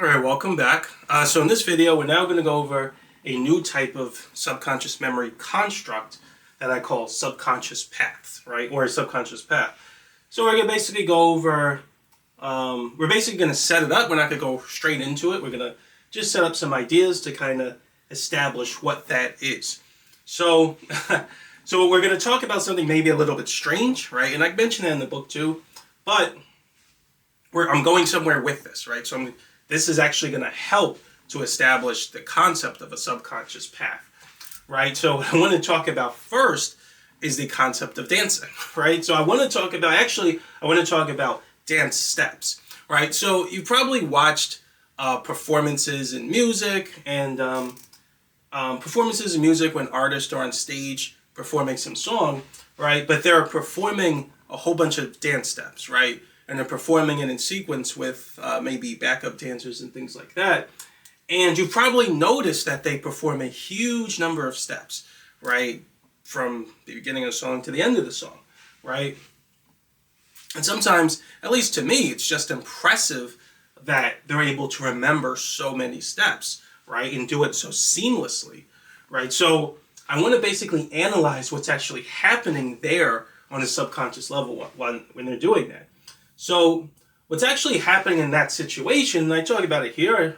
Alright, welcome back. So in this video, we're now going to go over a new type of subconscious memory construct that I call subconscious paths, right? Or a subconscious path. So we're going to basically go over, we're basically going to set it up. We're not going to go straight into it. We're going to just set up some ideas to kind of establish what that is. So, so we're going to talk about something maybe a little bit strange, right? And I mentioned that in the book too, but I'm going somewhere with this, right? So this is actually going to help to establish the concept of a subconscious path, right? So what I want to talk about first is the concept of dancing, right? So I want to talk about dance steps, right? So you probably watched performances in music and when artists are on stage performing some song, right? But they're performing a whole bunch of dance steps, right? And they're performing it in sequence with maybe backup dancers and things like that. And you probably noticed that they perform a huge number of steps, right? From the beginning of the song to the end of the song, right? And sometimes, at least to me, it's just impressive that they're able to remember so many steps, right? And do it so seamlessly, right? So I want to basically analyze what's actually happening there on a subconscious level when they're doing that. So what's actually happening in that situation, and I talk about it here,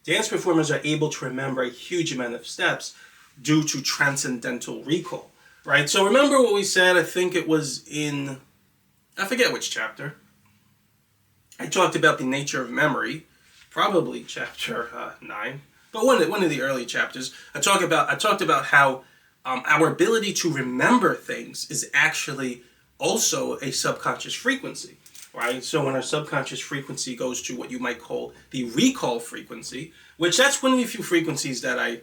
dance performers are able to remember a huge amount of steps due to transcendental recall, right? So remember what we said, I think it was in, I forget which chapter. I talked about the nature of memory, probably chapter 9, but one of the early chapters. I talked about how our ability to remember things is actually also a subconscious frequency, right? So when our subconscious frequency goes to what you might call the recall frequency, which that's one of the few frequencies that I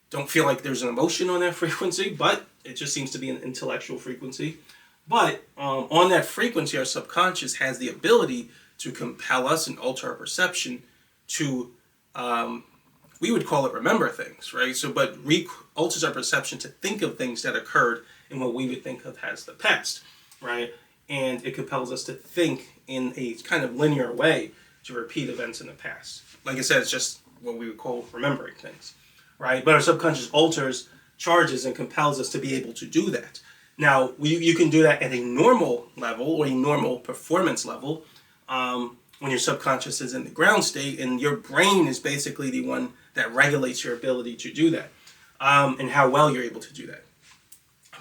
don't feel like there's an emotion on that frequency, but it just seems to be an intellectual frequency. But on that frequency, our subconscious has the ability to compel us and alter our perception to, we would call it remember things, right? So, but alters our perception to think of things that occurred in what we would think of as the past, right? And it compels us to think in a kind of linear way to repeat events in the past. Like I said, it's just what we would call remembering things, right? But our subconscious alters, charges, and compels us to be able to do that. Now, you can do that at a normal level or a normal performance level when your subconscious is in the ground state, and your brain is basically the one that regulates your ability to do that and how well you're able to do that.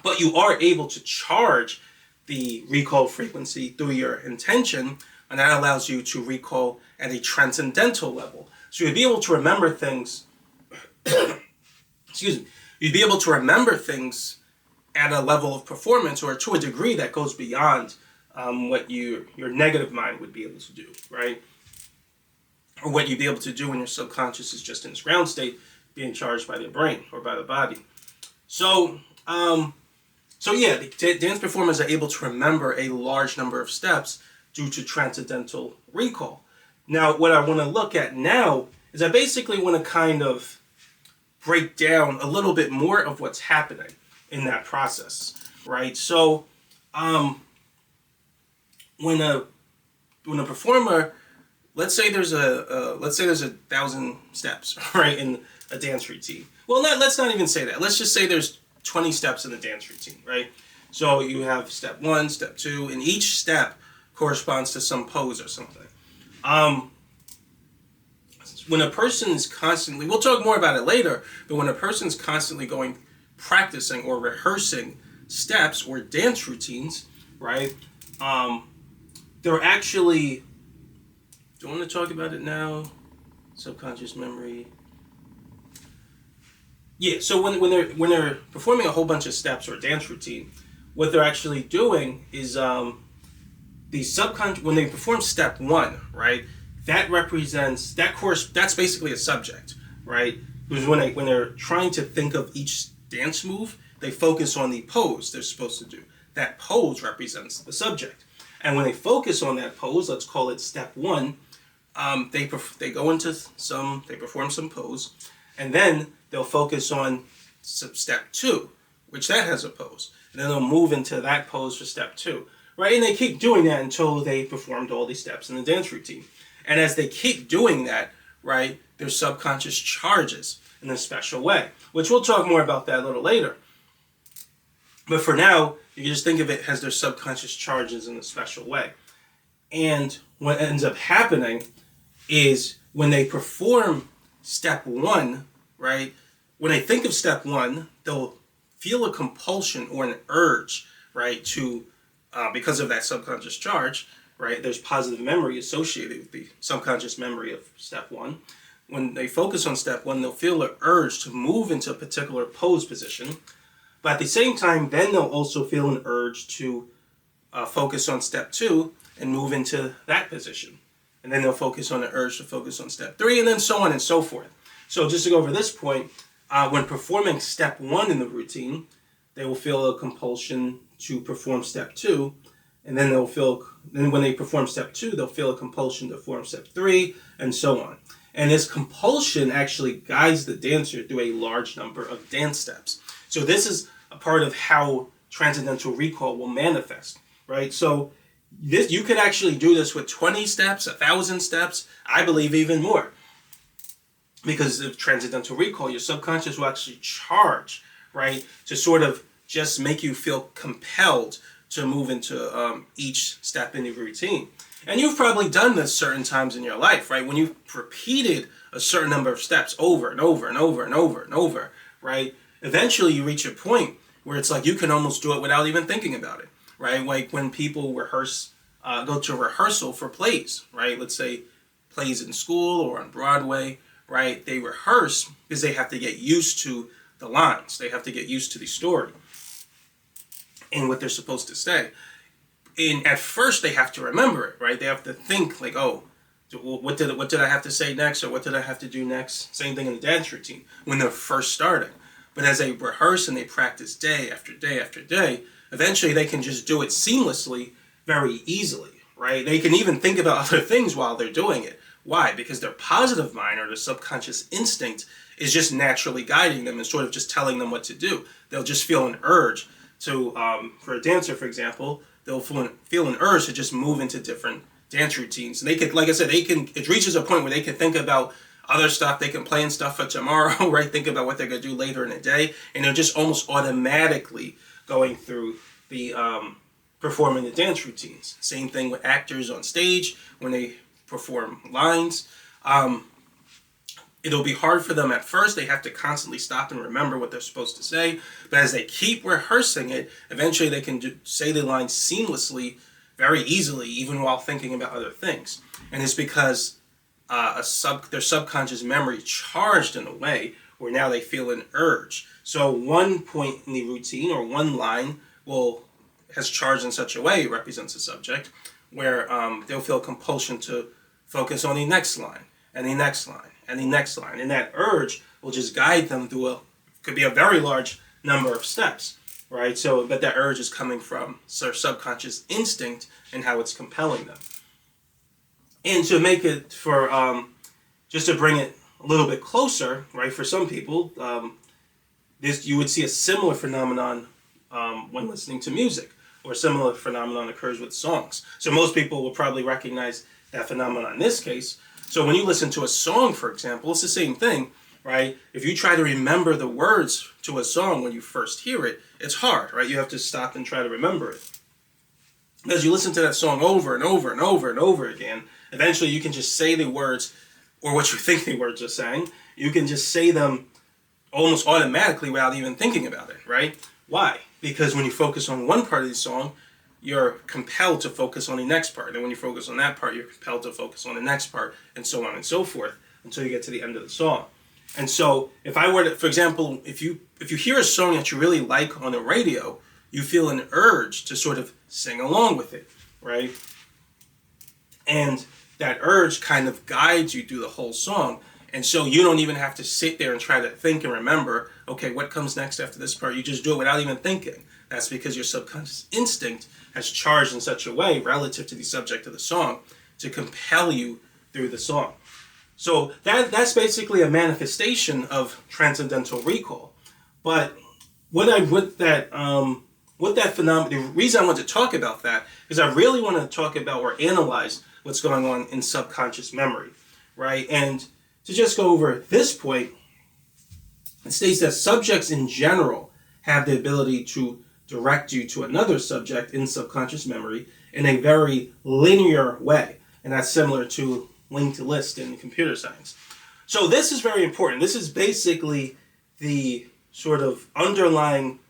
But you are able to charge the recall frequency through your intention, and that allows you to recall at a transcendental level. So you'd be able to remember things, excuse me, you'd be able to remember things at a level of performance or to a degree that goes beyond what your negative mind would be able to do, right? Or what you'd be able to do when your subconscious is just in its ground state, being charged by the brain or by the body. So yeah, the dance performers are able to remember a large number of steps due to transcendental recall. Now, what I want to look at now is I basically want to kind of break down a little bit more of what's happening in that process, right? So, when a performer, let's say there's a 1,000 steps, right, in a dance routine. Well, let's not even say that. Let's just say there's 20 steps in the dance routine, right? So you have step 1, step 2, and each step corresponds to some pose or something. When a person is constantly, we'll talk more about it later, but when a person's constantly practicing or rehearsing steps or dance routines, right, they're actually, do you want to talk about it now? Subconscious memory. Yeah, so when they're performing a whole bunch of steps or a dance routine, what they're actually doing is when they perform step 1, right? That represents that's basically a subject, right? Because when they're trying to think of each dance move, they focus on the pose they're supposed to do. That pose represents the subject, and when they focus on that pose, let's call it step 1. They perform some pose, and then they'll focus on step 2, which that has a pose. And then they'll move into that pose for step 2, right? And they keep doing that until they performed all these steps in the dance routine. And as they keep doing that, right, their subconscious charges in a special way, which we'll talk more about that a little later. But for now, you can just think of it as their subconscious charges in a special way. And what ends up happening is when they perform step one, right, when they think of step one, they'll feel a compulsion or an urge, right, to, because of that subconscious charge, right, there's positive memory associated with the subconscious memory of step one. When they focus on step one, they'll feel an urge to move into a particular pose position. But at the same time, then they'll also feel an urge to focus on step two and move into that position. And then they'll focus on the urge to focus on step three, and then so on and so forth. So just to go over this point, when performing step one in the routine, they will feel a compulsion to perform step two. And then then when they perform step two, they'll feel a compulsion to perform step three, and so on. And this compulsion actually guides the dancer through a large number of dance steps. So this is a part of how transcendental recall will manifest, right? So you could actually do this with 20 steps, 1,000 steps, I believe even more. Because of transcendental recall, your subconscious will actually charge, right, to sort of just make you feel compelled to move into each step in your routine. And you've probably done this certain times in your life, right? When you've repeated a certain number of steps over and over and over and over and over, right? Eventually you reach a point where it's like you can almost do it without even thinking about it, right? Like when people go to rehearsal for plays, right? Let's say plays in school or on Broadway, right? They rehearse because they have to get used to the lines. They have to get used to the story and what they're supposed to say. And at first they have to remember it, right? They have to think like, oh, what did I have to say next, or what did I have to do next? Same thing in the dance routine when they're first starting. But as they rehearse and they practice day after day after day, eventually they can just do it seamlessly, very easily, right? They can even think about other things while they're doing it. Why? Because their positive mind or their subconscious instinct is just naturally guiding them and sort of just telling them what to do. They'll just feel an urge to, for a dancer, for example, they'll feel an urge to just move into different dance routines. And they could, like I said, it reaches a point where they can think about other stuff. They can plan stuff for tomorrow, right? Think about what they're going to do later in the day. And they're just almost automatically going through the performing the dance routines. Same thing with actors on stage when they perform lines. It'll be hard for them at first. They have to constantly stop and remember what they're supposed to say. But as they keep rehearsing it, eventually they can say the lines seamlessly, very easily, even while thinking about other things. And it's because their subconscious memory charged in a way where now they feel an urge. So one point in the routine or one line has charged in such a way, it represents a subject, where they'll feel compulsion to focus on the next line and the next line and the next line. And that urge will just guide them through could be a very large number of steps, right? So, but that urge is coming from their subconscious instinct and how it's compelling them. And to make it just to bring it a little bit closer, right, for some people, you would see a similar phenomenon when listening to music, or a similar phenomenon occurs with songs. So most people will probably recognize that phenomenon in this case. So when you listen to a song, for example, it's the same thing, right? If you try to remember the words to a song when you first hear it, it's hard, right? You have to stop and try to remember it. As you listen to that song over and over and over and over again, eventually you can just say the words, or what you think the words are saying. You can just say them almost automatically without even thinking about it, right? Why? Because when you focus on one part of the song, you're compelled to focus on the next part. And when you focus on that part, you're compelled to focus on the next part, and so on and so forth, until you get to the end of the song. And so if I were to, for example, if you hear a song that you really like on the radio, you feel an urge to sort of sing along with it, right? And that urge kind of guides you through the whole song. And so you don't even have to sit there and try to think and remember, okay, what comes next after this part? You just do it without even thinking. That's because your subconscious instinct has charged in such a way relative to the subject of the song to compel you through the song. So that's basically a manifestation of transcendental recall. But with that phenomenon, the reason I want to talk about that is I really want to talk about or analyze what's going on in subconscious memory, right? And to just go over this point, it states that subjects in general have the ability to direct you to another subject in subconscious memory in a very linear way. And that's similar to linked list in computer science. So this is very important. This is basically the sort of underlying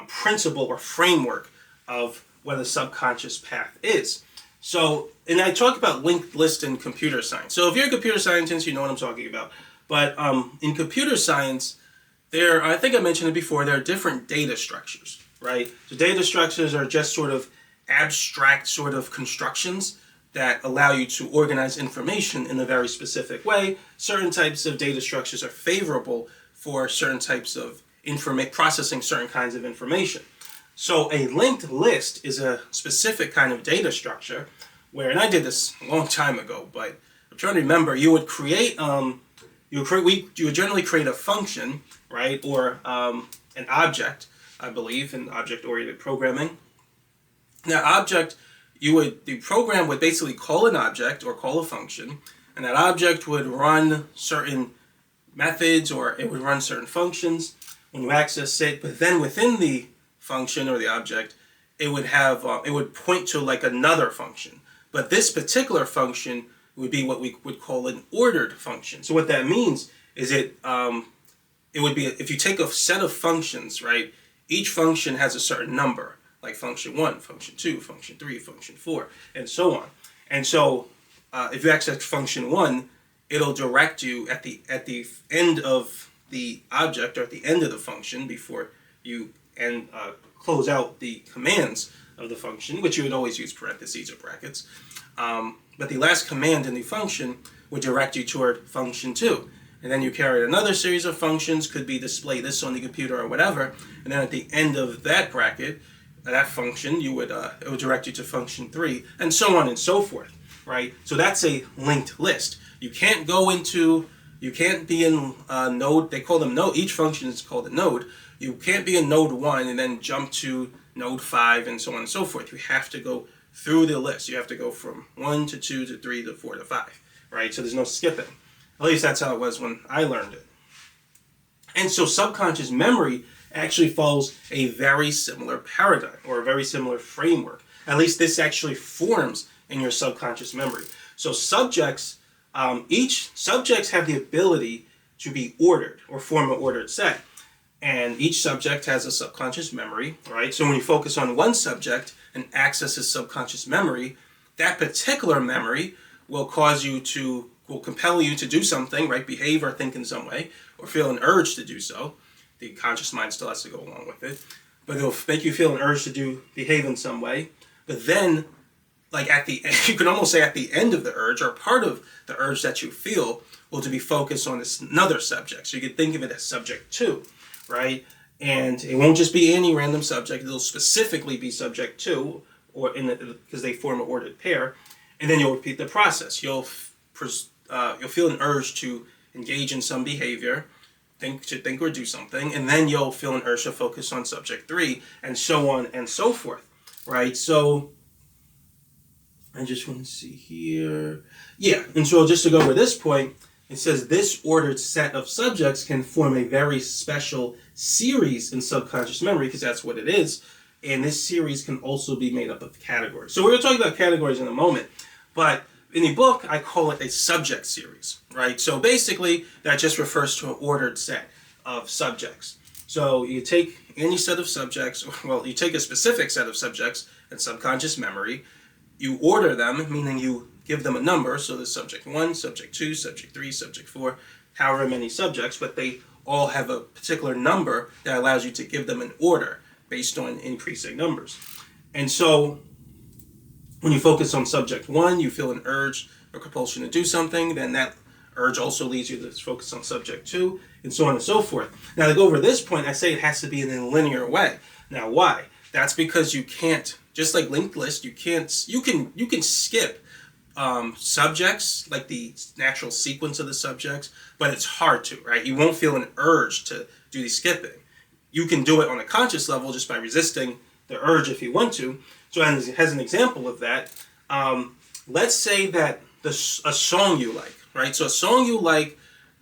principle or framework of what a subconscious path is. So, and I talk about linked list in computer science. So if you're a computer scientist, you know what I'm talking about. But in computer science, I think I mentioned it before, there are different data structures, right? So data structures are just sort of abstract sort of constructions that allow you to organize information in a very specific way. Certain types of data structures are favorable for certain types of processing certain kinds of information. So a linked list is a specific kind of data structure where, and I did this a long time ago, but I'm trying to remember, you would create, you would generally create a function, right, or an object, I believe, in object-oriented programming. That object, the program would basically call an object or call a function, and that object would run certain methods or it would run certain functions when you access it, but then within the function or the object, it would have, it would point to like another function. But this particular function would be what we would call an ordered function. So what that means is it would be, if you take a set of functions, right, each function has a certain number, like function 1, function 2, function 3, function 4, and so on. And so if you access function 1, it'll direct you at the end of the object or at the end of the function before you close out the commands of the function, which you would always use parentheses or brackets. But the last command in the function would direct you toward function 2. And then you carry another series of functions, could be display this on the computer or whatever. And then at the end of that bracket, that function, it would direct you to function 3, and so on and so forth, right? So that's a linked list. You can't be in node, they call them node, each function is called a node. You can't be in node 1 and then jump to node 5 and so on and so forth. You have to go through the list. You have to go from 1 to 2 to 3 to 4 to 5, right? So there's no skipping. At least that's how it was when I learned it. And so subconscious memory actually follows a very similar paradigm or a very similar framework. At least this actually forms in your subconscious memory. So subjects, each subjects have the ability to be ordered or form an ordered set. And each subject has a subconscious memory, right? So when you focus on one subject and access his subconscious memory, that particular memory will compel you to do something, right? Behave or think in some way, or feel an urge to do so. The conscious mind still has to go along with it. But it'll make you feel an urge to behave in some way. But then, like at the end, you can almost say at the end of the urge, or part of the urge that you feel, will to be focused on another subject. So you can think of it as subject 2, right? And it won't just be any random subject. It'll specifically be subject 2, because they form an ordered pair. And then you'll repeat the process. You'll feel an urge to engage in some behavior, think or do something, and then you'll feel an urge to focus on subject 3, and so on and so forth, right? So I just want to see here. Yeah, and so just to go over this point, it says this ordered set of subjects can form a very special series in subconscious memory, because that's what it is, and this series can also be made up of categories. So we're going to talk about categories in a moment, but in the book, I call it a subject series, right? So basically, that just refers to an ordered set of subjects. So you take any set of subjects, well, you take a specific set of subjects in subconscious memory, you order them, meaning you give them a number, so there's subject 1, subject 2, subject 3, subject 4, however many subjects, but they all have a particular number that allows you to give them an order based on increasing numbers. And so when you focus on subject 1, you feel an urge or compulsion to do something, then that urge also leads you to focus on subject 2, and so on and so forth. Now, to go over this point, I say it has to be in a linear way. Now, why? That's because you can't, just like linked list, you can skip subjects, like the natural sequence of the subjects, but it's hard to, right? You won't feel an urge to do the skipping. You can do it on a conscious level just by resisting the urge if you want to. So as an example of that, let's say that a song you like, right? So a song you like,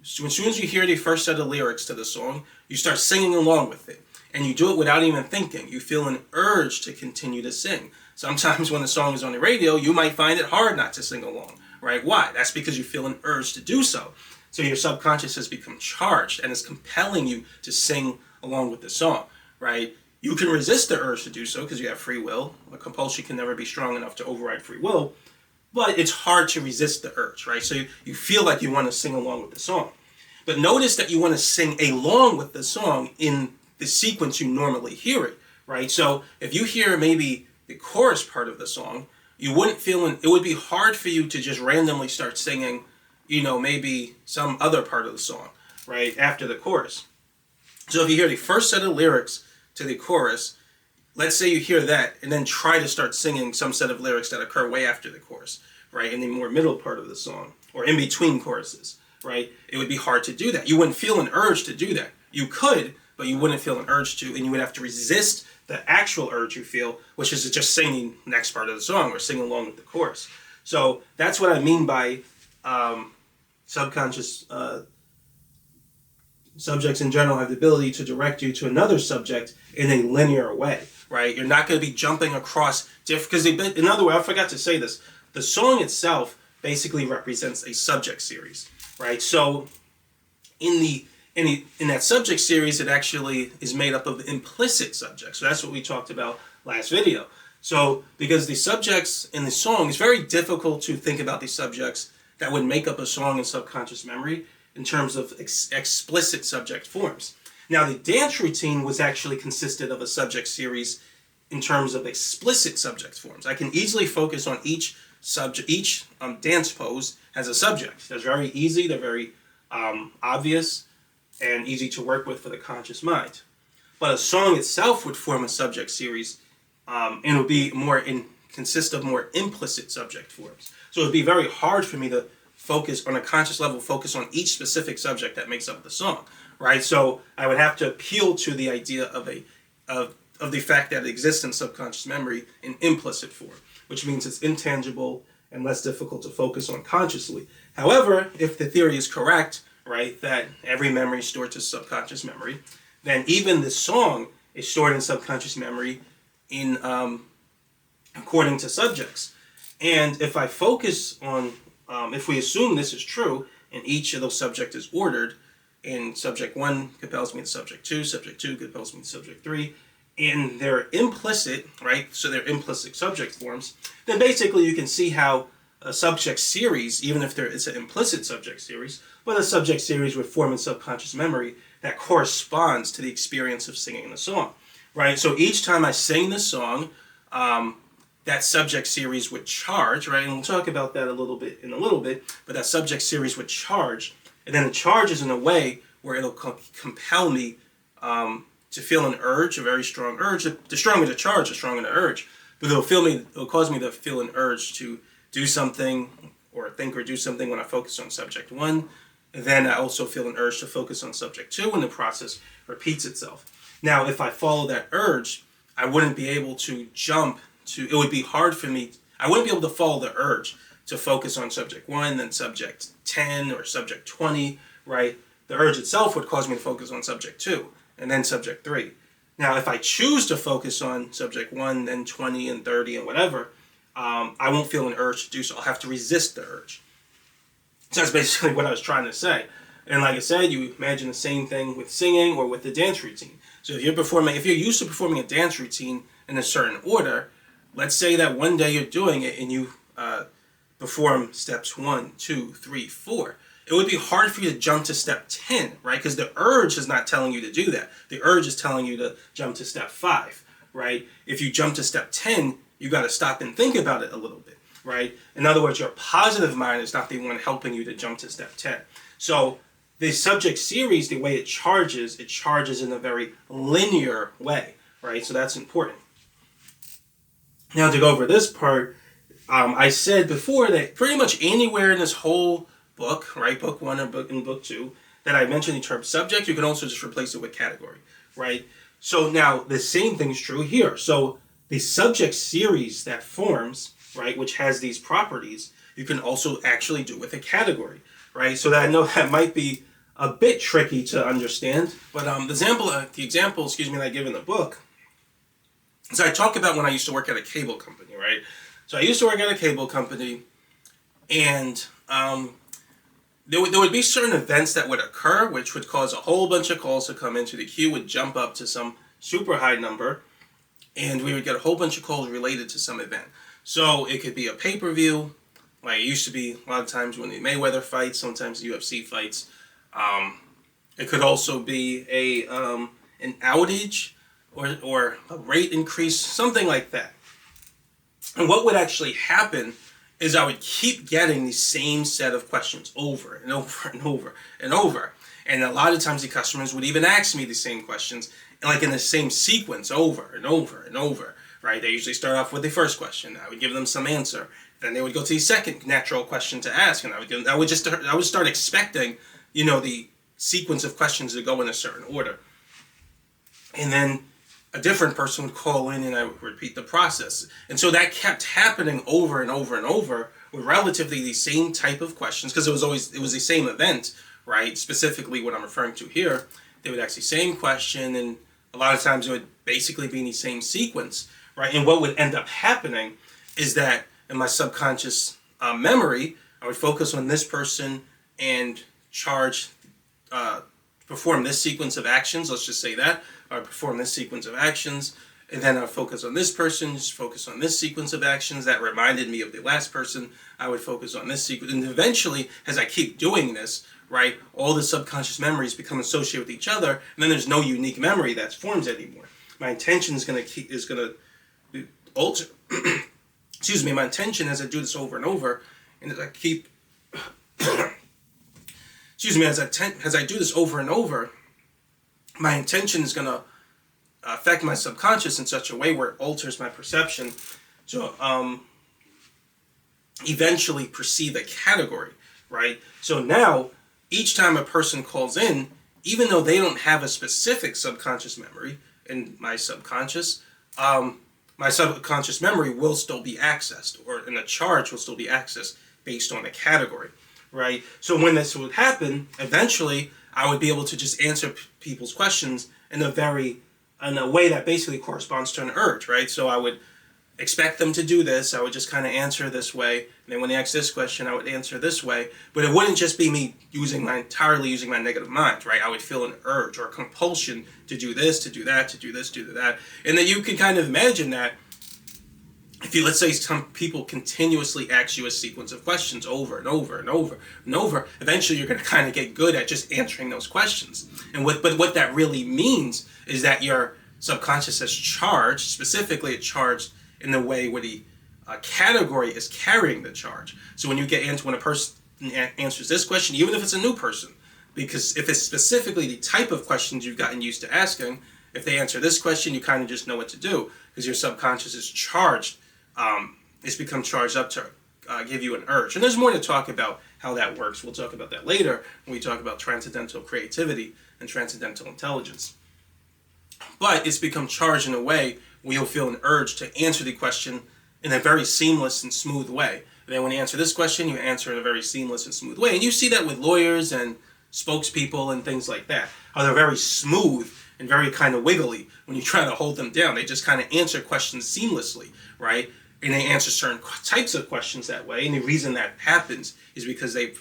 So as soon as you hear the first set of lyrics to the song, you start singing along with it. And you do it without even thinking. You feel an urge to continue to sing. Sometimes when the song is on the radio, you might find it hard not to sing along, right? Why? That's because you feel an urge to do so. So your subconscious has become charged and is compelling you to sing along with the song, right? You can resist the urge to do so because you have free will. A compulsion can never be strong enough to override free will, but it's hard to resist the urge, right? So you feel like you want to sing along with the song. But notice that you want to sing along with the song in the sequence you normally hear it, right? So if you hear maybe the chorus part of the song, you wouldn't feel, it would be hard for you to just randomly start singing, maybe some other part of the song, right, after the chorus. So if you hear the first set of lyrics to the chorus, let's say you hear that, and then try to start singing some set of lyrics that occur way after the chorus, right, in the more middle part of the song, or in between choruses, right? It would be hard to do that. You wouldn't feel an urge to do that. You could, but you wouldn't feel an urge to, and you would have to resist the actual urge you feel, which is just singing the next part of the song or sing along with the chorus. So that's what I mean by subconscious subjects in general have the ability to direct you to another subject in a linear way, right? You're not going to be jumping across because in other words, I forgot to say this, the song itself basically represents a subject series, right? So in that subject series, it actually is made up of implicit subjects. So that's what we talked about last video. So because the subjects in the song, it's very difficult to think about the subjects that would make up a song in subconscious memory in terms of explicit subject forms. Now, the dance routine was actually consisted of a subject series in terms of explicit subject forms. I can easily focus on each dance pose as a subject. They're very easy, they're very obvious, and easy to work with for the conscious mind. But a song itself would form a subject series, and it would consist of more implicit subject forms. So it would be very hard for me to focus on a conscious level, focus on each specific subject that makes up the song, right? So I would have to appeal to the idea of the fact that it exists in subconscious memory in implicit form, which means it's intangible and less difficult to focus on consciously. However, if the theory is correct, right, that every memory is stored to subconscious memory, then even the song is stored in subconscious memory in according to subjects. And if I focus on, if we assume this is true, and each of those subjects is ordered, and subject 1 compels me to subject 2 compels me to subject 3, and they're implicit, right, so they're implicit subject forms, then basically you can see how a subject series, even if it's an implicit subject series, but a subject series would form in subconscious memory that corresponds to the experience of singing the song, right? So each time I sing the song, that subject series would charge, right? And we'll talk about that in a little bit, but that subject series would charge, and then it charges in a way where it'll compel me to feel an urge, a very strong urge. The stronger the charge, the stronger the urge. But it'll cause me to feel an urge to do something or think or do something when I focus on subject 1. And then I also feel an urge to focus on subject 2, and the process repeats itself. Now, if I follow that urge, I wouldn't be able to it would be hard for me, I wouldn't be able to follow the urge to focus on subject 1, then subject 10 or subject 20, right? The urge itself would cause me to focus on subject 2 and then subject 3. Now, if I choose to focus on subject 1, then 20 and 30 and whatever, I won't feel an urge to do so. I'll have to resist the urge. So that's basically what I was trying to say. And like I said, you imagine the same thing with singing or with the dance routine. So if you're used to performing a dance routine in a certain order, let's say that one day you're doing it and you perform steps 1, 2, 3, 4. It would be hard for you to jump to step 10, right? Because the urge is not telling you to do that. The urge is telling you to jump to step 5, right? If you jump to step 10, you got to stop and think about it a little bit, right? In other words, your positive mind is not the one helping you to jump to step 10. So the subject series, the way it charges in a very linear way, right? So that's important. Now to go over this part, I said before that pretty much anywhere in this whole book, right, book 1 or book 2, that I mentioned the term subject, you can also just replace it with category, right? So now the same thing's true here. So the subject series that forms, right, which has these properties, you can also actually do with a category, right? So that I know that might be a bit tricky to understand. But the example, that I give in the book, is I talk about when I used to work at a cable company, right? So I used to work at a cable company, and there would be certain events that would occur, which would cause a whole bunch of calls to come into the queue, would jump up to some super high number, and we would get a whole bunch of calls related to some event. So it could be a pay-per-view, like it used to be a lot of times when the Mayweather fights, sometimes the UFC fights. It could also be an outage or a rate increase, something like that. And what would actually happen is I would keep getting the same set of questions over and over and over and over. And a lot of times the customers would even ask me the same questions, and like in the same sequence over and over and over, right? They usually start off with the first question. I would give them some answer. Then they would go to the second natural question to ask, and I would start expecting, the sequence of questions to go in a certain order. And then a different person would call in and I would repeat the process. And so that kept happening over and over and over with relatively the same type of questions, because it was the same event, right? Specifically what I'm referring to here, they would ask the same question, and a lot of times it would basically be in the same sequence, right? And what would end up happening is that in my subconscious memory, I would focus on this person and perform this sequence of actions. Let's just say that. I perform this sequence of actions, and then I focus on this person, just focus on this sequence of actions that reminded me of the last person. I would focus on this sequence, and eventually, as I keep doing this, right, all the subconscious memories become associated with each other, and then there's no unique memory that forms anymore. My intention is going to alter. Excuse me. My intention as I do this over and over, and as I keep. Excuse me. As I do this over and over, my intention is going to affect my subconscious in such a way where it alters my perception to eventually perceive a category, right? So now, each time a person calls in, even though they don't have a specific subconscious memory in my subconscious memory will still be accessed, and the charge will still be accessed based on the category, right? So when this would happen, eventually I would be able to just answer people's questions in a way that basically corresponds to an urge, right? So I would expect them to do this. I would just kind of answer this way. And then when they ask this question, I would answer this way. But it wouldn't just be me entirely using my negative mind, right? I would feel an urge or a compulsion to do this, to do that, to do this, to do that. And then you can kind of imagine that if let's say some people continuously ask you a sequence of questions over and over and over and over, eventually you're going to kind of get good at just answering those questions. But what that really means is that your subconscious has charged, specifically it charged in the way where the category is carrying the charge. So when a person answers this question, even if it's a new person, because if it's specifically the type of questions you've gotten used to asking, if they answer this question, you kind of just know what to do, because your subconscious is charged. It's become charged up to give you an urge. And there's more to talk about how that works. We'll talk about that later when we talk about transcendental creativity and transcendental intelligence. But it's become charged in a way where you'll feel an urge to answer the question in a very seamless and smooth way. And then when you answer this question, you answer in a very seamless and smooth way. And you see that with lawyers and spokespeople and things like that, how they're very smooth and very kind of wiggly when you try to hold them down. They just kind of answer questions seamlessly, right? And they answer certain types of questions that way. And the reason that happens is because they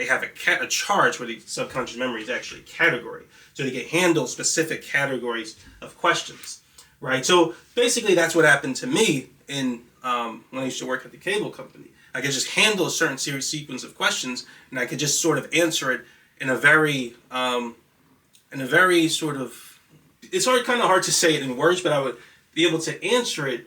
have a charge where the subconscious memory is actually a category. So they can handle specific categories of questions, right? So basically that's what happened to me when I used to work at the cable company. I could just handle a certain sequence of questions, and I could just sort of answer it in a very sort of, it's kind of hard to say it in words, but I would be able to answer it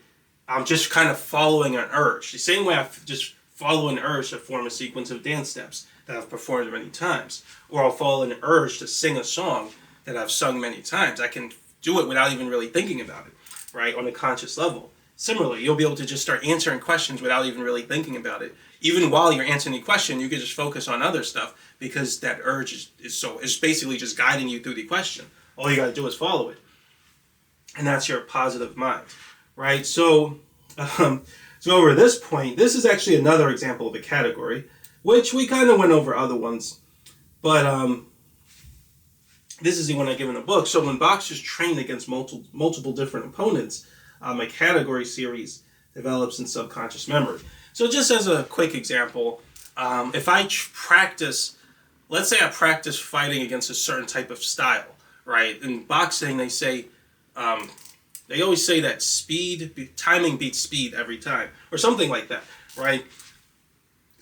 just kind of following an urge. The same way I just follow an urge to form a sequence of dance steps that I've performed many times. Or I'll follow an urge to sing a song that I've sung many times. I can do it without even really thinking about it, right, on a conscious level. Similarly, you'll be able to just start answering questions without even really thinking about it. Even while you're answering the question, you can just focus on other stuff because that urge is basically just guiding you through the question. All you got to do is follow it. And that's your positive mind, right? So over this point, this is actually another example of a category, which we kind of went over other ones. But this is the one I give in the book. So when boxers train against multiple different opponents, a category series develops in subconscious memory. So just as a quick example, if I practice, let's say I practice fighting against a certain type of style, right? In boxing, they say, they always say that timing beats speed every time, or something like that, right?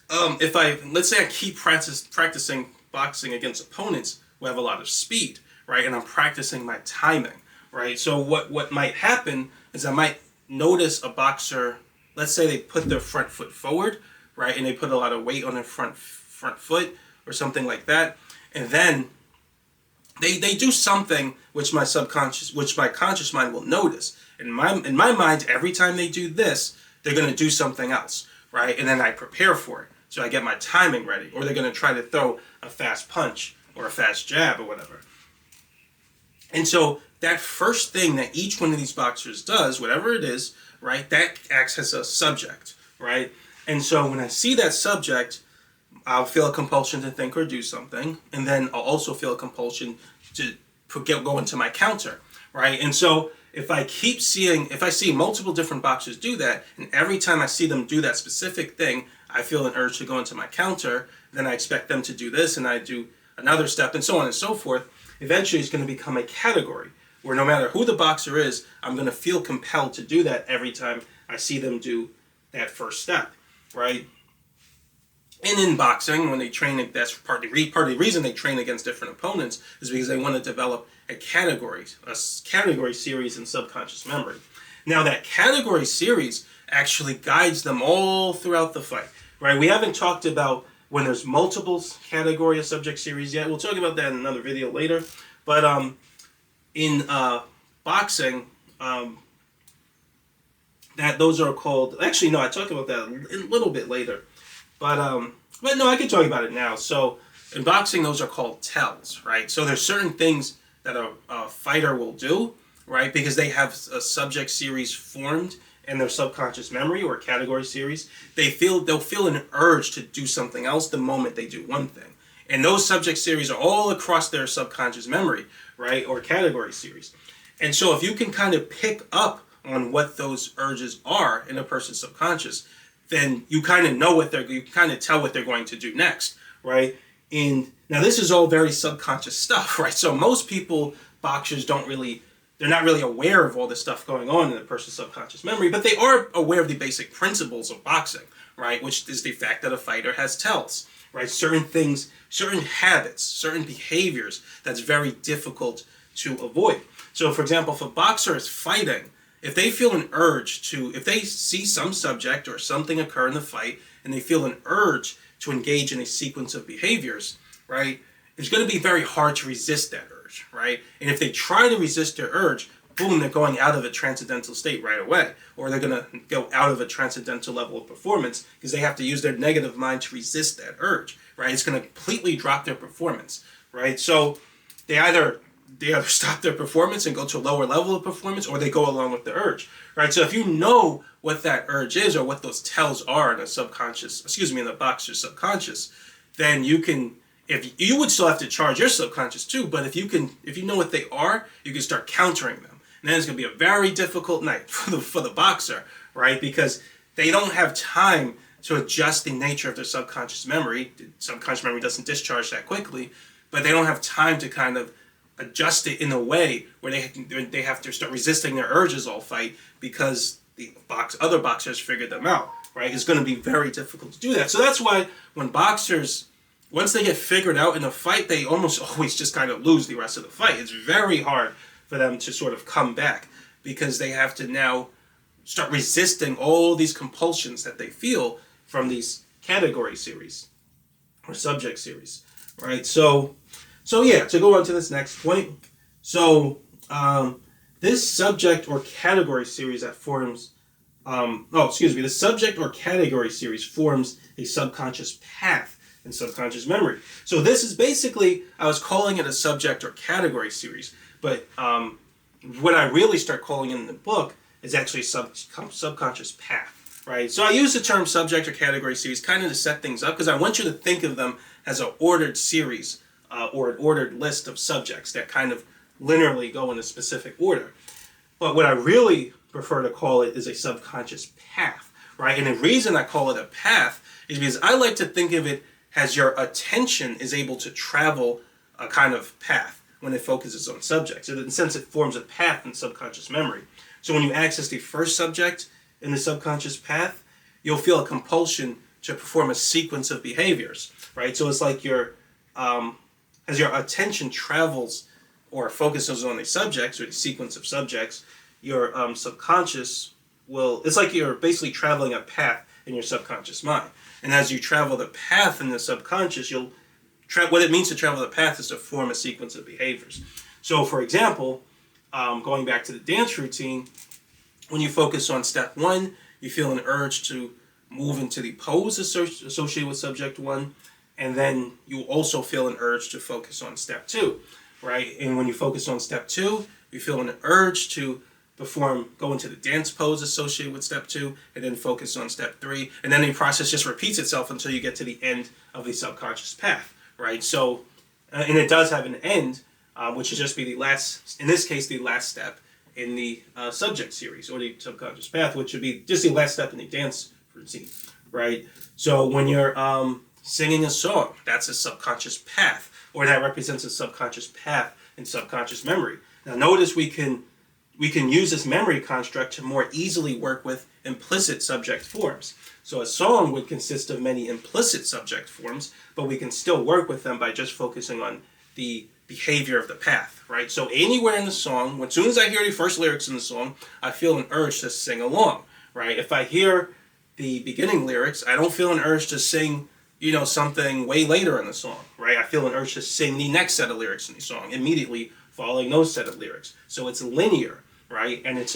Let's say I keep practicing boxing against opponents who have a lot of speed, right? And I'm practicing my timing, right? So what might happen is I might notice a boxer, let's say they put their front foot forward, right? And they put a lot of weight on their front foot or something like that. And then they do something which my conscious mind will notice. In my mind, every time they do this, they're going to do something else, right? And then I prepare for it. So I get my timing ready. Or they're going to try to throw a fast punch or a fast jab or whatever. And so that first thing that each one of these boxers does, whatever it is, right, that acts as a subject, right? And so when I see that subject, I'll feel a compulsion to think or do something, and then I'll also feel a compulsion to go into my counter, right? And so if I see multiple different boxers do that, and every time I see them do that specific thing, I feel an urge to go into my counter, then I expect them to do this, and I do another step, and so on and so forth. Eventually, it's going to become a category where no matter who the boxer is, I'm going to feel compelled to do that every time I see them do that first step, right? And in boxing, when they train, that's part of the reason they train against different opponents is because they want to develop a category series in subconscious memory. Now, that category series actually guides them all throughout the fight, right? We haven't talked about when there's multiple category or subject series yet. We'll talk about that in another video later. But in boxing, those are called. Actually, no, I talk about that a little bit later. But no, I can talk about it now. So in boxing, those are called tells, right? So there's certain things that a fighter will do, right? Because they have a subject series formed in their subconscious memory or category series. They'll feel an urge to do something else the moment they do one thing. And those subject series are all across their subconscious memory, right? Or category series. And so if you can kind of pick up on what those urges are in a person's subconscious, then you kind of know you kind of tell what they're going to do next, right? And now this is all very subconscious stuff, right? So most boxers they're not really aware of all this stuff going on in a person's subconscious memory, but they are aware of the basic principles of boxing, right? Which is the fact that a fighter has tells, right? Certain things, certain habits, certain behaviors that's very difficult to avoid. So for example, if a boxer is fighting, if they feel an urge if they see some subject or something occur in the fight and they feel an urge to engage in a sequence of behaviors, right, it's going to be very hard to resist that urge, right? And if they try to resist their urge, boom, they're going out of a transcendental state right away. Or they're going to go out of a transcendental level of performance because they have to use their negative mind to resist that urge, right? It's going to completely drop their performance, right? So they either stop their performance and go to a lower level of performance, or they go along with the urge, right? So if you know what that urge is or what those tells are in the boxer's subconscious, then if you would still have to charge your subconscious too, but if you know what they are, you can start countering them. And then it's going to be a very difficult night for the boxer, right? Because they don't have time to adjust the nature of their subconscious memory. The subconscious memory doesn't discharge that quickly, but they don't have time to kind of adjust it in a way where they have to start resisting their urges all fight because the other boxers figured them out, right? It's going to be very difficult to do that. So that's why when boxers, once they get figured out in a fight, they almost always just kind of lose the rest of the fight. It's very hard for them to sort of come back because they have to now start resisting all these compulsions that they feel from these category series or subject series, right? So yeah, to go on to this next point. So this subject or category series that forms, the subject or category series forms a subconscious path in subconscious memory. So this is basically, I was calling it a subject or category series, but what I really start calling it in the book is actually subconscious path, right? So I use the term subject or category series kind of to set things up because I want you to think of them as an ordered series or an ordered list of subjects that kind of linearly go in a specific order. But what I really prefer to call it is a subconscious path, right? And the reason I call it a path is because I like to think of it as your attention is able to travel a kind of path when it focuses on subjects. In a sense, it forms a path in subconscious memory. So when you access the first subject in the subconscious path, you'll feel a compulsion to perform a sequence of behaviors, right? So it's like as your attention travels or focuses on the subjects or the sequence of subjects, your subconscious it's like you're basically traveling a path in your subconscious mind. And as you travel the path in the subconscious, what it means to travel the path is to form a sequence of behaviors. So for example, going back to the dance routine, when you focus on step 1, you feel an urge to move into the pose associated with subject 1, and then you also feel an urge to focus on step 2, right? And when you focus on step 2, you feel an urge to go into the dance pose associated with step 2, and then focus on step 3, and then the process just repeats itself until you get to the end of the subconscious path, right? So, and it does have an end, which would just be the last, in this case, the last step in the subject series, or the subconscious path, which would be just the last step in the dance routine, right? So when you're singing a song, that's a subconscious path, or that represents a subconscious path in subconscious memory. Now notice we can use this memory construct to more easily work with implicit subject forms. So a song would consist of many implicit subject forms, but we can still work with them by just focusing on the behavior of the path, right? So anywhere in the song, as soon as I hear the first lyrics in the song, I feel an urge to sing along, right? If I hear the beginning lyrics, I don't feel an urge to sing, something way later in the song, right? I feel an urge to sing the next set of lyrics in the song immediately following those set of lyrics. So it's linear, right? And it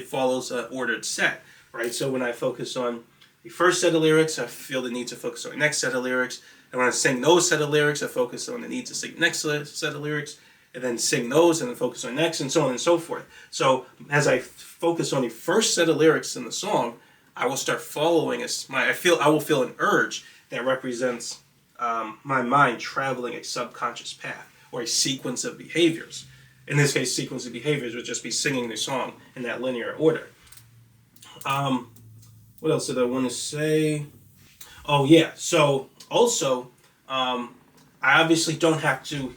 follows an ordered set, right? So when I focus on the first set of lyrics, I feel the need to focus on the next set of lyrics. And when I sing those set of lyrics, I focus on the need to sing the next set of lyrics, and then sing those, and then focus on the next, and so on and so forth. So as I focus on the first set of lyrics in the song, I will start following I will feel an urge that represents my mind traveling a subconscious path or a sequence of behaviors. In this case, sequence of behaviors would just be singing the song in that linear order. What else did I want to say? Oh yeah, so also, I obviously don't have to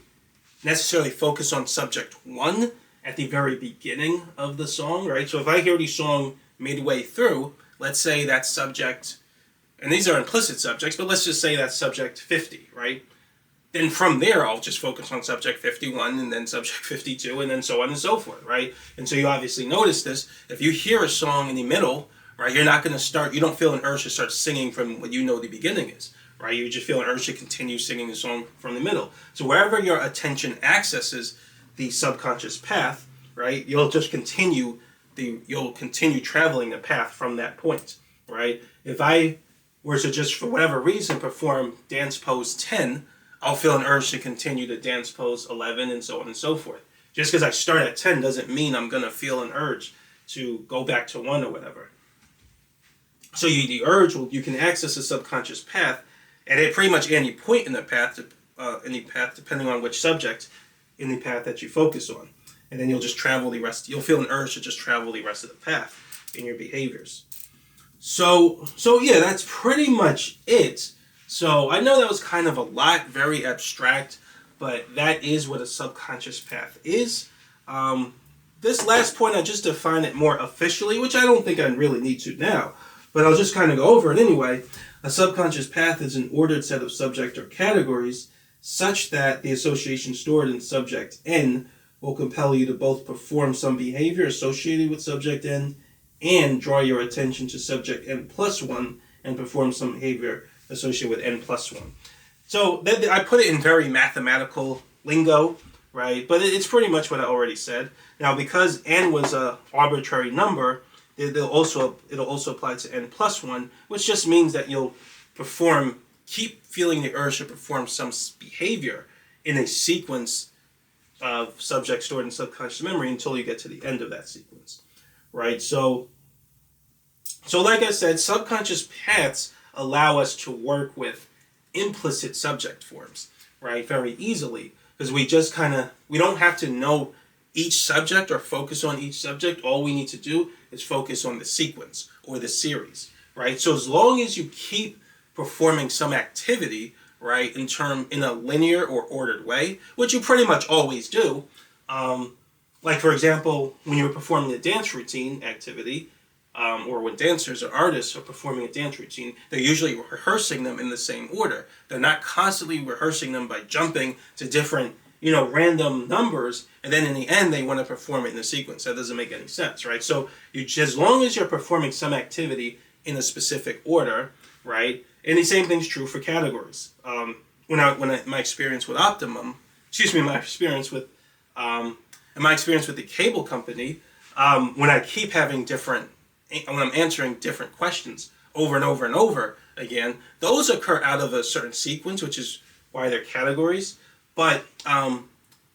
necessarily focus on subject 1 at the very beginning of the song, right? So if I hear the song midway through, let's say that subject, and these are implicit subjects, but let's just say that's subject 50, right? Then from there, I'll just focus on subject 51, and then subject 52, and then so on and so forth, right? And so you obviously notice this. If you hear a song in the middle, right, you don't feel an urge to start singing from what the beginning is, right? You just feel an urge to continue singing the song from the middle. So wherever your attention accesses the subconscious path, right, you'll continue traveling the path from that point, right? If I were to just, for whatever reason, perform dance pose 10, I'll feel an urge to continue to dance pose 11, and so on and so forth. Just because I start at 10 doesn't mean I'm going to feel an urge to go back to 1 or whatever. So you can access the subconscious path at pretty much any point in the path, depending on which subject in the path that you focus on. And then you'll feel an urge to just travel the rest of the path in your behaviors. So yeah, that's pretty much it. So I know that was kind of a lot, very abstract, but that is what a subconscious path is. This last point, I just define it more officially, which I don't think I really need to now, but I'll just kind of go over it anyway. A subconscious path is an ordered set of subject or categories such that the association stored in subject N will compel you to both perform some behavior associated with subject N and draw your attention to subject N plus 1 and perform some behavior associated with N plus 1. So I put it in very mathematical lingo, right? But it's pretty much what I already said. Now, because N was an arbitrary number, it'll also apply to N plus 1, which just means that you'll keep feeling the urge to perform some behavior in a sequence of subjects stored in subconscious memory until you get to the end of that sequence, right? So like I said, subconscious paths allow us to work with implicit subject forms, right, very easily, because we don't have to know each subject or focus on each subject. All we need to do is focus on the sequence or the series, right? So as long as you keep performing some activity, right, in a linear or ordered way, which you pretty much always do. Like for example, when you're performing a dance routine activity, or when dancers or artists are performing a dance routine, they're usually rehearsing them in the same order. They're not constantly rehearsing them by jumping to different, random numbers, and then in the end they want to perform it in a sequence. That doesn't make any sense, right? So as long as you're performing some activity in a specific order, right? And the same thing's true for categories. My experience with Optimum, my experience with the cable company, when I'm answering different questions over and over and over again, those occur out of a certain sequence, which is why they're categories. But a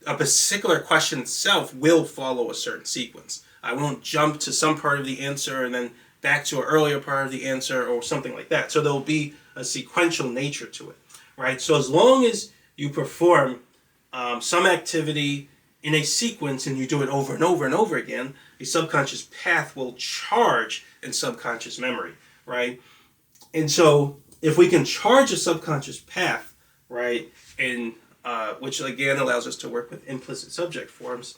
particular question itself will follow a certain sequence. I won't jump to some part of the answer and then back to an earlier part of the answer or something like that. So there'll be a sequential nature to it, right? So as long as you perform some activity in a sequence and you do it over and over and over again, a subconscious path will charge in subconscious memory, right? And so if we can charge a subconscious path, right, and which again allows us to work with implicit subject forms,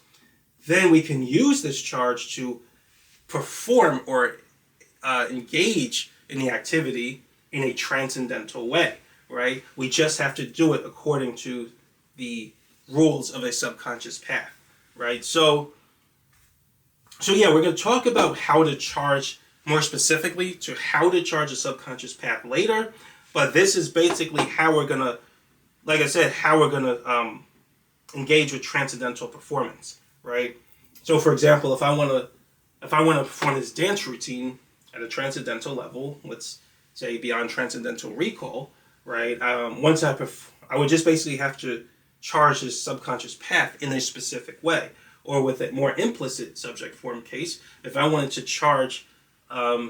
then we can use this charge to perform or engage in the activity in a transcendental way, right? We just have to do it according to the rules of a subconscious path, right? So yeah, we're going to talk about how to charge, more specifically to how to charge a subconscious path later, but this is basically how we're going to, like I said, engage with transcendental performance, right? So for example, if I want to perform this dance routine at a transcendental level, let's say beyond transcendental recall, right? I would just basically have to charge this subconscious path in a specific way. Or with a more implicit subject form case, if I wanted to charge a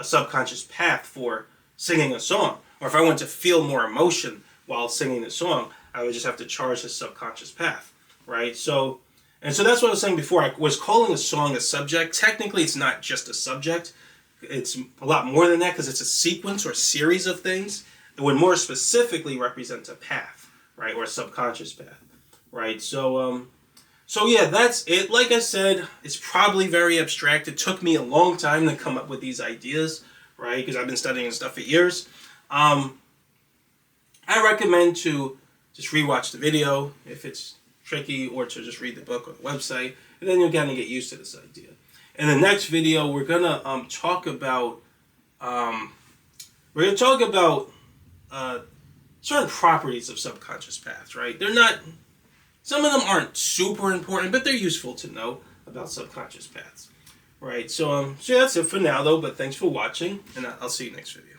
subconscious path for singing a song, or if I wanted to feel more emotion while singing the song, I would just have to charge the subconscious path, right? So that's what I was saying before. I was calling a song a subject. Technically, it's not just a subject. It's a lot more than that because it's a sequence or series of things that would more specifically represent a path, right, or a subconscious path, right? So yeah, that's it. Like I said, it's probably very abstract. It took me a long time to come up with these ideas, right, because I've been studying stuff for years. I recommend to just rewatch the video if it's tricky, or to just read the book or the website, and then you'll kind of get used to this idea. In the next video, we're gonna talk about certain properties of subconscious paths. Right? Some of them aren't super important, but they're useful to know about subconscious paths. Right? So yeah, that's it for now, though. But thanks for watching, and I'll see you next video.